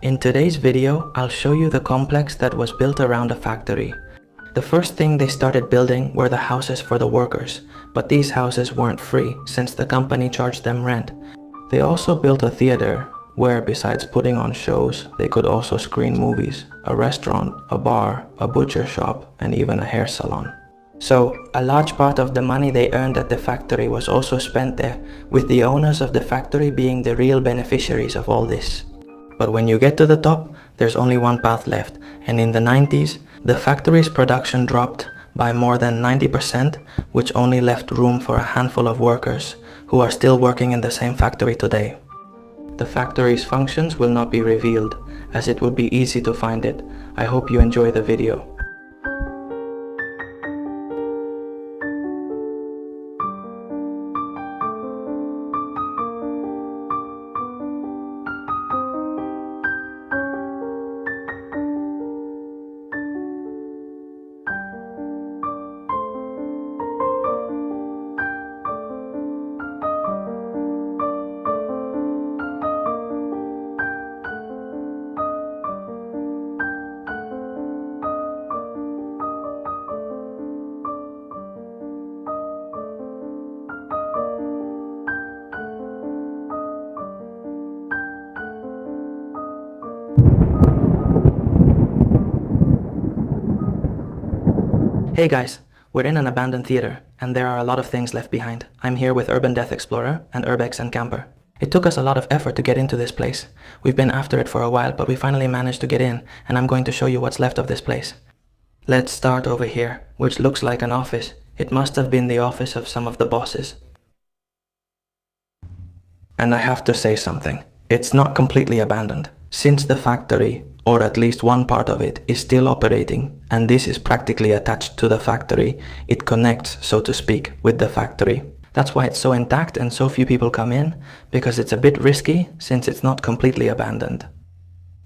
In today's video, I'll show you the complex that was built around a factory. The first thing they started building were the houses for the workers, but these houses weren't free since the company charged them rent. They also built a theater, where besides putting on shows, they could also screen movies, a restaurant, a bar, a butcher shop, and even a hair salon. So, a large part of the money they earned at the factory was also spent there, with the owners of the factory being the real beneficiaries of all this. But when you get to the top, there's only one path left, and in the 90s, the factory's production dropped by more than 90%, which only left room for a handful of workers, who are still working in the same factory today. The factory's functions will not be revealed, as it would be easy to find it. I hope you enjoy the video. Hey guys, we're in an abandoned theater, and there are a lot of things left behind. I'm here with Urban Death Explorer and urbex and camper. It took us a lot of effort to get into this place. We've been after it for a while, but we finally managed to get in, and I'm going to show you what's left of this place. Let's start over here, which looks like an office. It must have been the office of some of the bosses. And I have to say something. It's not completely abandoned, since the factory, or at least one part of it, is still operating, and this is practically attached to the factory. It connects, so to speak, with the factory. That's why it's so intact and so few people come in, because it's a bit risky since it's not completely abandoned.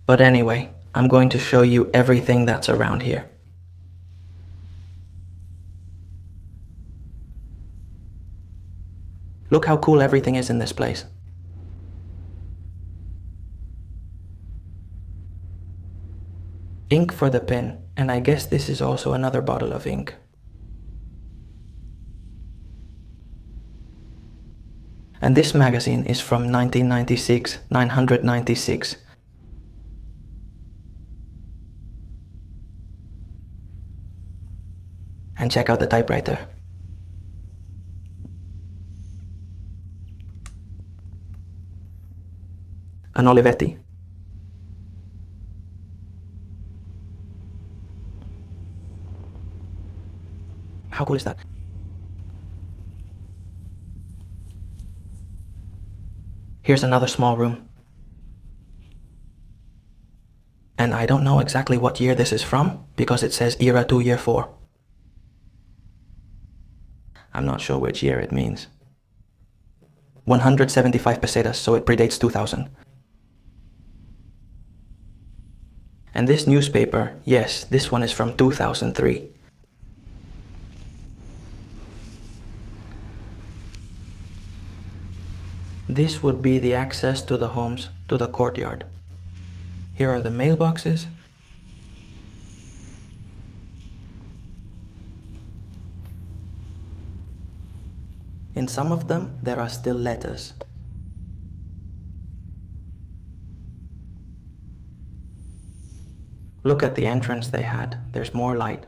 But anyway, I'm going to show you everything that's around here. Look how cool everything is in this place. Ink for the pen, and I guess this is also another bottle of ink. And this magazine is from 1996, 996. And check out the typewriter. An Olivetti. How cool is that? Here's another small room. And I don't know exactly what year this is from, because it says era 2 year 4. I'm not sure which year it means. 175 pesetas, so it predates 2000. And this newspaper, yes, this one is from 2003. This would be the access to the homes, to the courtyard. Here are the mailboxes. In some of them, there are still letters. Look at the entrance they had. There's more light.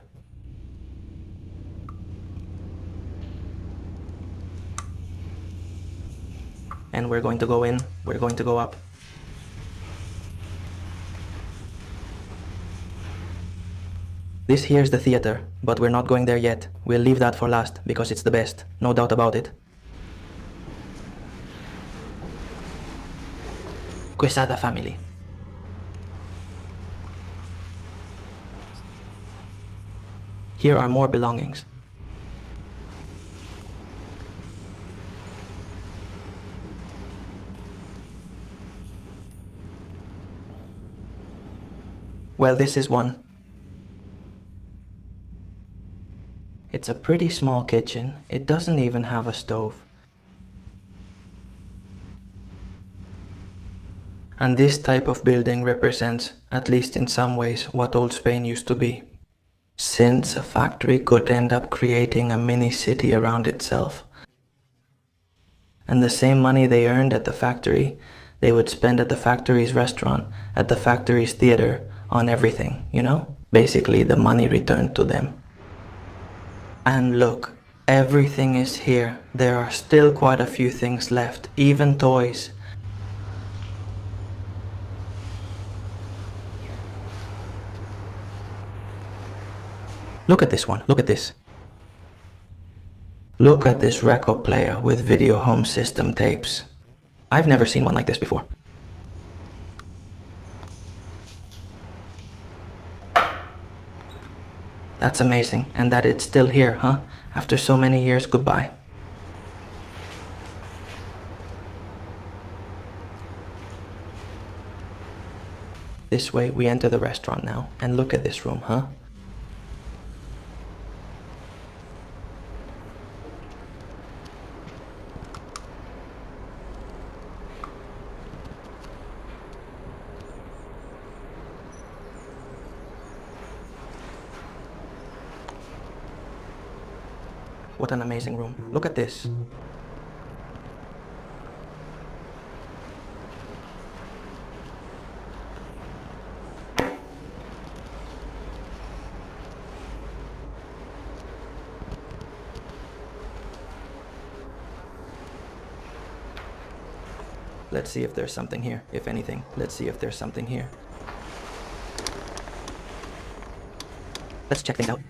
And we're going to go in, we're going to go up. This here's the theater, but we're not going there yet. We'll leave that for last, because it's the best, no doubt about it. Quesada family. Here are more belongings. Well, this is one. It's a pretty small kitchen. It doesn't even have a stove. And this type of building represents, at least in some ways, what old Spain used to be. Since a factory could end up creating a mini city around itself. And the same money they earned at the factory, they would spend at the factory's restaurant, at the factory's theater, on everything, you know? Basically, the money returned to them. And look, everything is here. There are still quite a few things left, even toys. Look at this one, look at this. Look at this record player with video home system tapes. I've never seen one like this before. That's amazing, and that it's still here, huh? After so many years goodbye. This way we enter the restaurant now, and look at this room, huh? What an amazing room. Look at this. Let's see if there's something here, if anything. Let's see if there's something here. Let's check things out.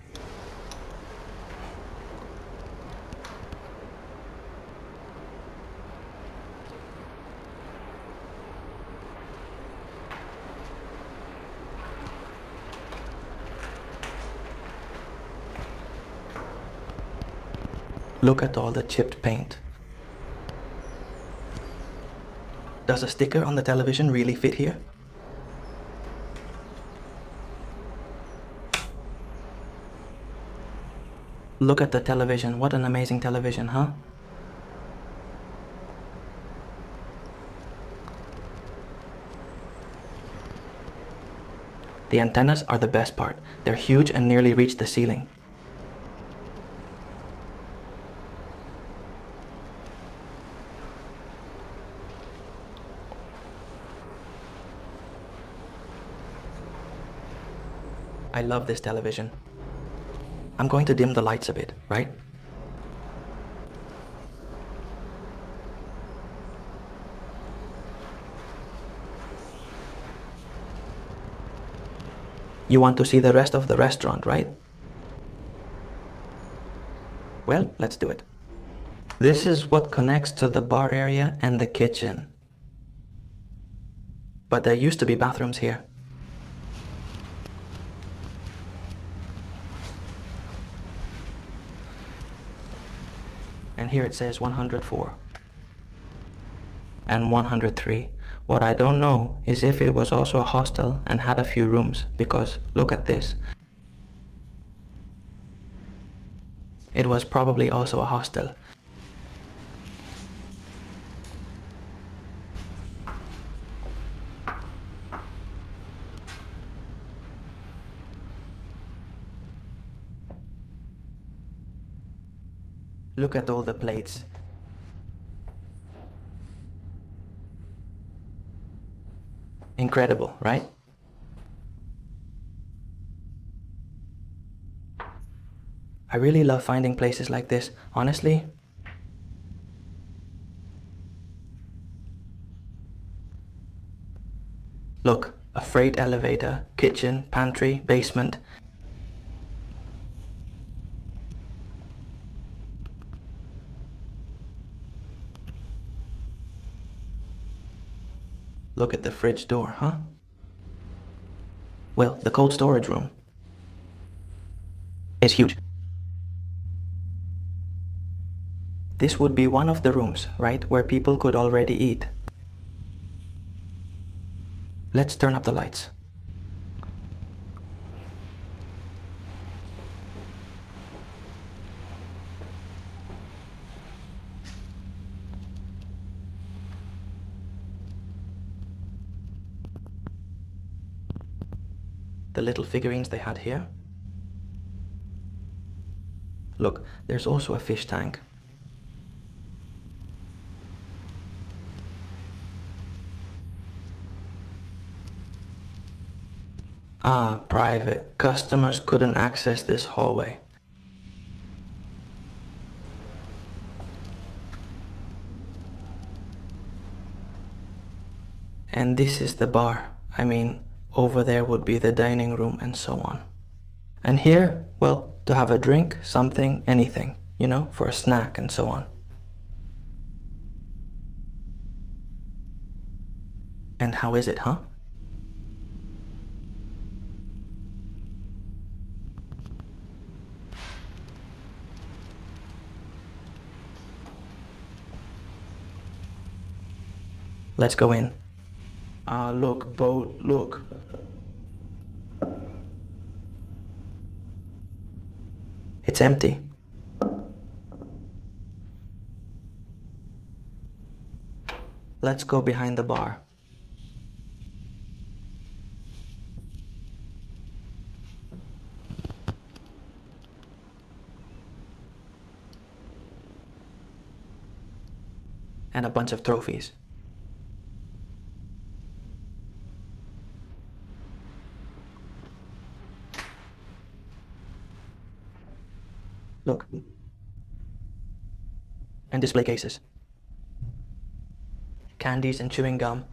Look at all the chipped paint. Does a sticker on the television really fit here? Look at the television. What an amazing television, huh? The antennas are the best part. They're huge and nearly reach the ceiling. I love this television. I'm going to dim the lights a bit, right? You want to see the rest of the restaurant, right? Well, let's do it. This is what connects to the bar area and the kitchen. But there used to be bathrooms here. And here it says 104 and 103. What I don't know is if it was also a hostel and had a few rooms, because look at this. It was probably also a hostel. Look at all the plates. Incredible, right? I really love finding places like this, honestly. Look, a freight elevator, kitchen, pantry, basement. Look at the fridge door, huh? Well, the cold storage room is huge. This would be one of the rooms, right, where people could already eat. Let's turn up the lights. the little figurines they had here. Look, there's also a fish tank. Ah, private. Customers couldn't access this hallway. And this is the bar. I mean, over there would be the dining room and so on. And here, well, to have a drink, something, anything, you know, for a snack and so on. And how is it, huh? Let's go in. Ah, look, boat, look. It's empty. Let's go behind the bar. And a bunch of trophies. Look. And display cases. Candies and chewing gum.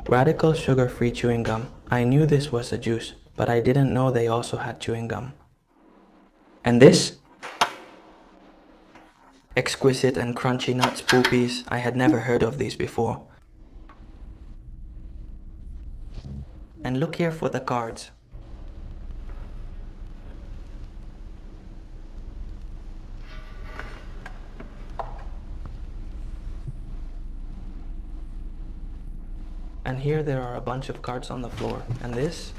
Radical sugar-free chewing gum. I knew this was a juice, but I didn't know they also had chewing gum. And this? Exquisite and crunchy nuts poopies. I had never heard of these before. And look here for the cards. And here there are a bunch of cards on the floor. And this?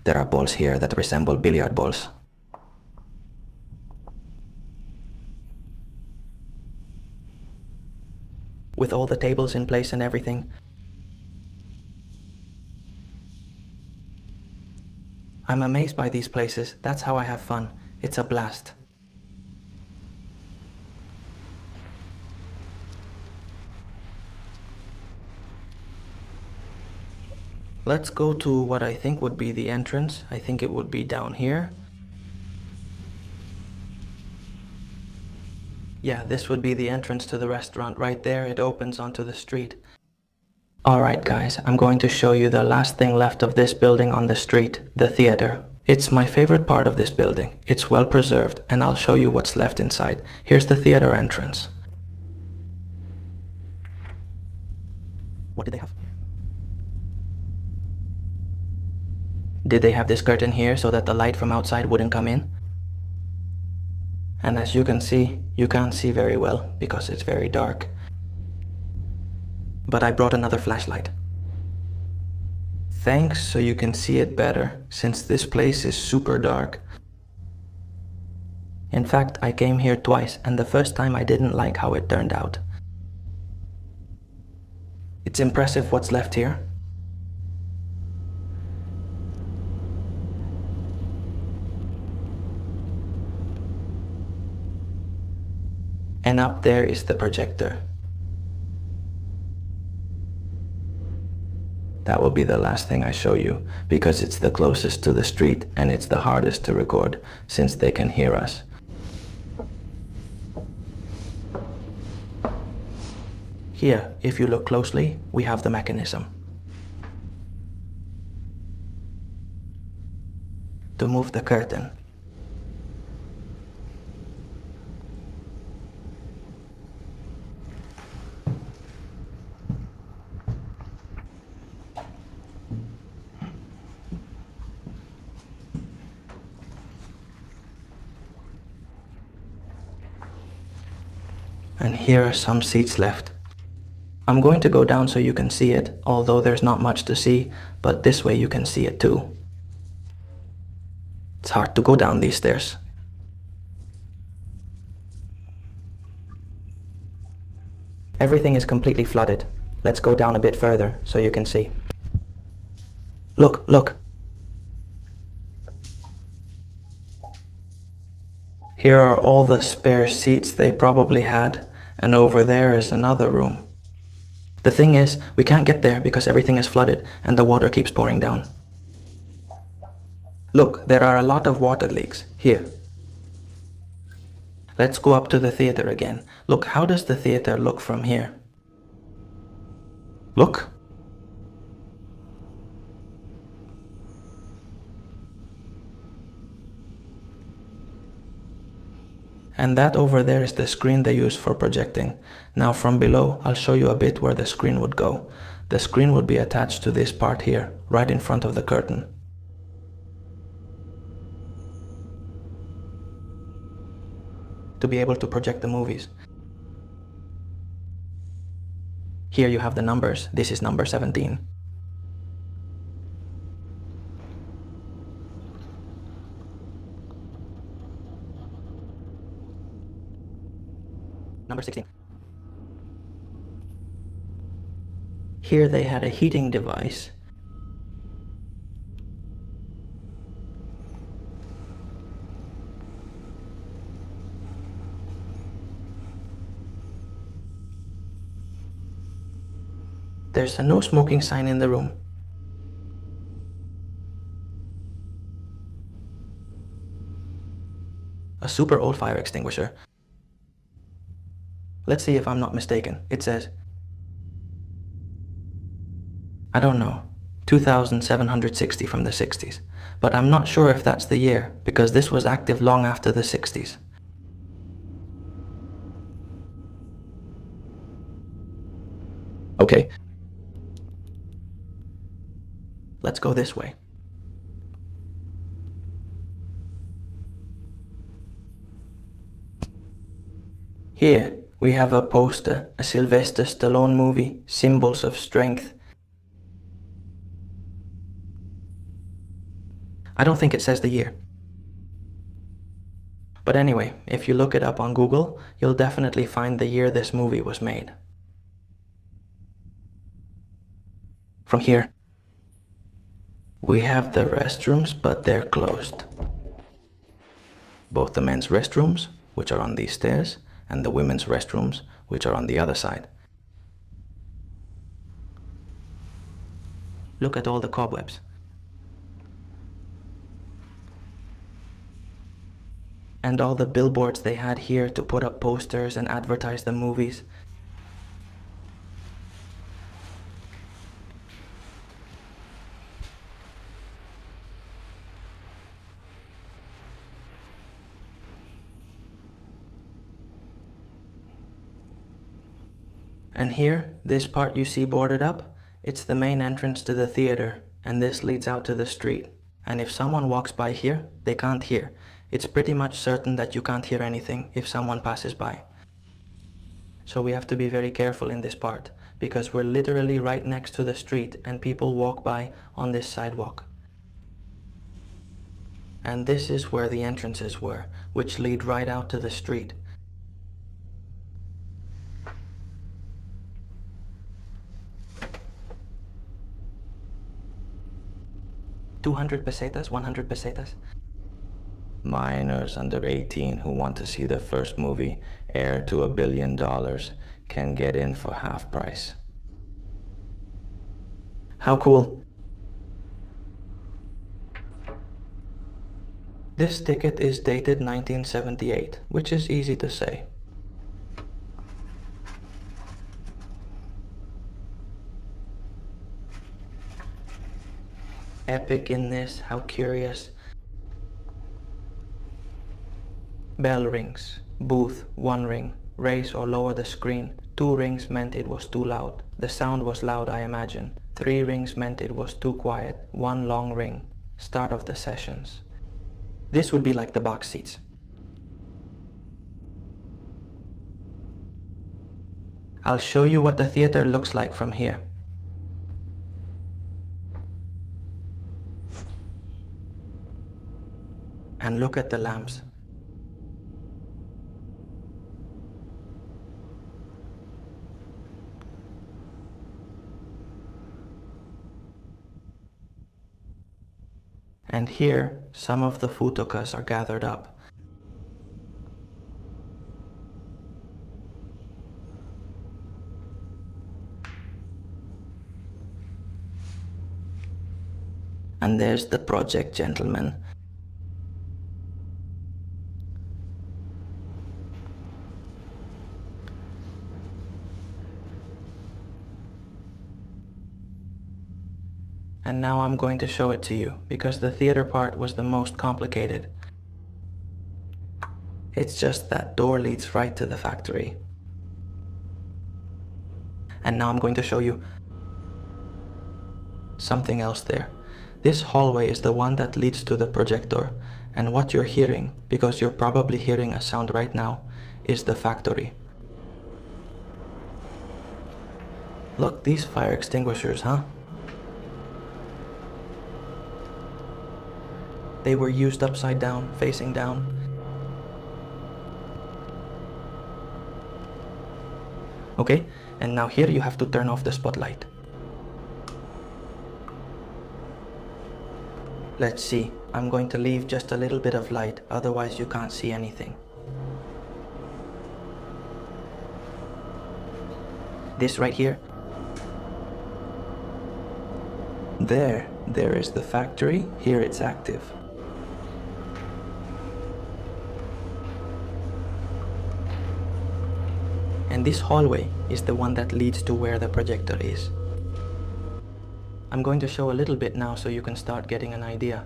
There are balls here that resemble billiard balls. With all the tables in place and everything. I'm amazed by these places. That's how I have fun. It's a blast. Let's go to what I think would be the entrance. I think it would be down here. Yeah, this would be the entrance to the restaurant. Right there, it opens onto the street. Alright guys, I'm going to show you the last thing left of this building on the street, the theater. It's my favorite part of this building. It's well preserved, and I'll show you what's left inside. Here's the theater entrance. What did they have? Did they have this curtain here so that the light from outside wouldn't come in? And as you can see, you can't see very well because it's very dark. But I brought another flashlight. Thanks, so you can see it better, since this place is super dark. In fact, I came here twice, and the first time I didn't like how it turned out. It's impressive what's left here. And up there is the projector. That will be the last thing I show you, because it's the closest to the street and it's the hardest to record, since they can hear us. Here, if you look closely, we have the mechanism. To move the curtain. And here are some seats left. I'm going to go down so you can see it, although there's not much to see, but this way you can see it too. It's hard to go down these stairs. Everything is completely flooded. Let's go down a bit further so you can see. Look, look. Here are all the spare seats they probably had, and over there is another room. The thing is, we can't get there because everything is flooded and the water keeps pouring down. Look, there are a lot of water leaks. Here. Let's go up to the theater again. Look, how does the theater look from here? Look. And that over there is the screen they use for projecting. Now from below, I'll show you a bit where the screen would go. The screen would be attached to this part here, right in front of the curtain. To be able to project the movies. Here you have the numbers. This is number 17. Number 16. Here they had a heating device. There's a no smoking sign in the room. A super old fire extinguisher. Let's see if I'm not mistaken. It says, I don't know, 2760 from the 60s. But I'm not sure if that's the year, because this was active long after the 60s. Okay. Let's go this way. Here, we have a poster, a Sylvester Stallone movie, Symbols of Strength. I don't think it says the year. But anyway, if you look it up on Google, you'll definitely find the year this movie was made. From here, we have the restrooms, but they're closed. Both the men's restrooms, which are on these stairs, and the women's restrooms, which are on the other side. Look at all the cobwebs. And all the billboards they had here to put up posters and advertise the movies. And here, this part you see boarded up, it's the main entrance to the theater, and this leads out to the street. And if someone walks by here, they can't hear. It's pretty much certain that you can't hear anything if someone passes by. So we have to be very careful in this part, because we're literally right next to the street and people walk by on this sidewalk. And this is where the entrances were, which lead right out to the street. $200 pesetas, 100 pesetas. Minors under 18 who want to see the first movie, Heir to $1 billion, can get in for half price. How cool. This ticket is dated 1978, which is easy to say. Epic in this, how curious. Bell rings. Booth, 1 ring. Raise or lower the screen. 2 rings meant it was too loud. The sound was loud, I imagine. 3 rings meant it was too quiet. 1 long ring. Start of the sessions. This would be like the box seats. I'll show you what the theater looks like from here. And look at the lamps. And here, some of the futokas are gathered up. And there's the project gentleman. And now I'm going to show it to you, because the theater part was the most complicated. It's just that door leads right to the factory. And now I'm going to show you something else there. This hallway is the one that leads to the projector, and what you're hearing, because you're probably hearing a sound right now, is the factory. Look, these fire extinguishers, huh? They were used upside down, facing down. Okay, and now here you have to turn off the spotlight. Let's see, I'm going to leave just a little bit of light, otherwise you can't see anything. This right here. There is the factory, here it's active. And this hallway is the one that leads to where the projector is. I'm going to show a little bit now so you can start getting an idea.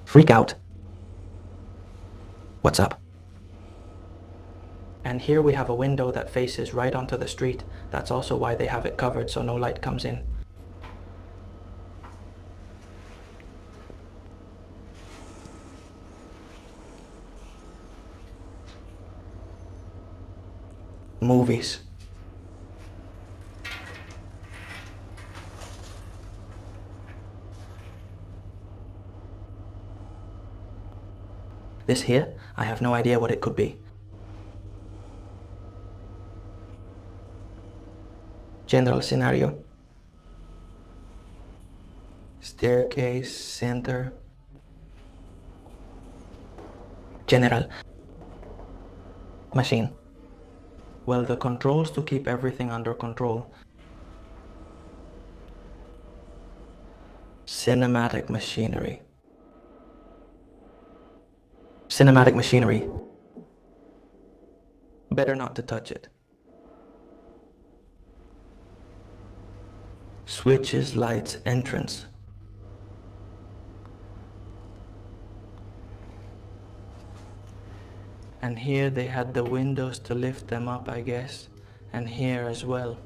Freak out. What's up? And here we have a window that faces right onto the street. That's also why they have it covered so no light comes in. Movies. This here, I have no idea what it could be. General scenario. Staircase, center. General. Machine. Well, the controls to keep everything under control. Cinematic machinery. Cinematic machinery. Better not to touch it. Switches, lights, entrance. And here they had the windows to lift them up, I guess. And here as well.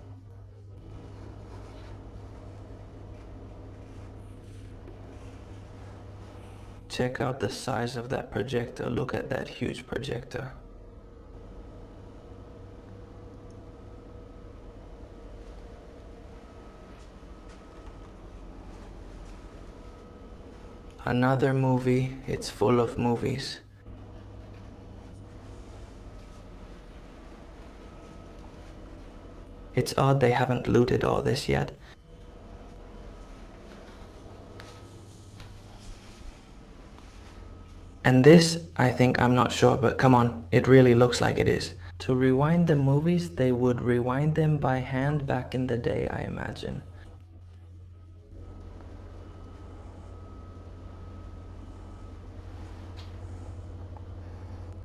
Check out the size of that projector. Look at that huge projector. Another movie. It's full of movies. It's odd they haven't looted all this yet. And this, I think, I'm not sure, but come on, it really looks like it is. To rewind the movies, they would rewind them by hand back in the day, I imagine.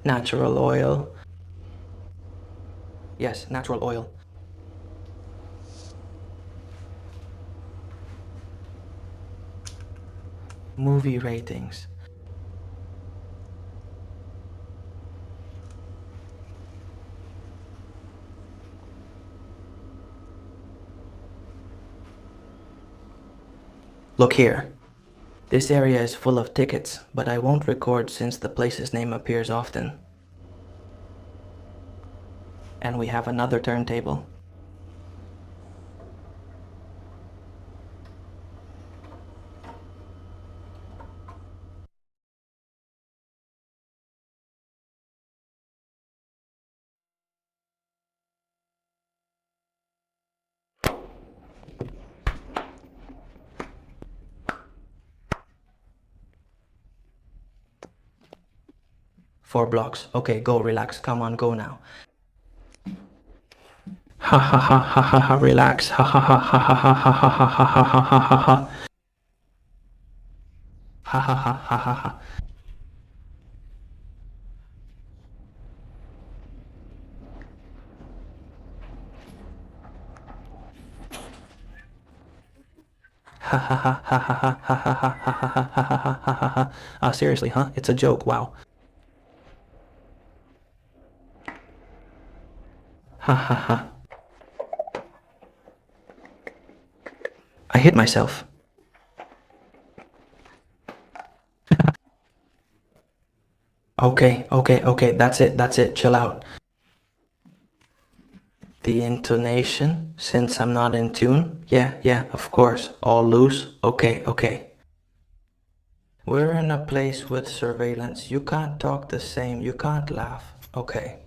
Natural oil. Yes, natural oil. Movie ratings. Look here. This area is full of tickets, but I won't record since the place's name appears often. And we have another turntable. Four blocks. Okay, go, relax. Come on, go now. Ha ha ha ha ha ha, relax. Ha ha ha ha ha ha ha ha ha ha ha ha ha ha ha. Ha ha ha ha ha ha. Ha ha ha ha ha ha ha ha ha ha ha ha ha ha ha. Seriously, huh? It's a joke, wow. Ha ha ha. I hit myself. Okay, that's it, chill out. The intonation, since I'm not in tune? Yeah, of course, all loose. Okay. We're in a place with surveillance. You can't talk the same, you can't laugh. Okay.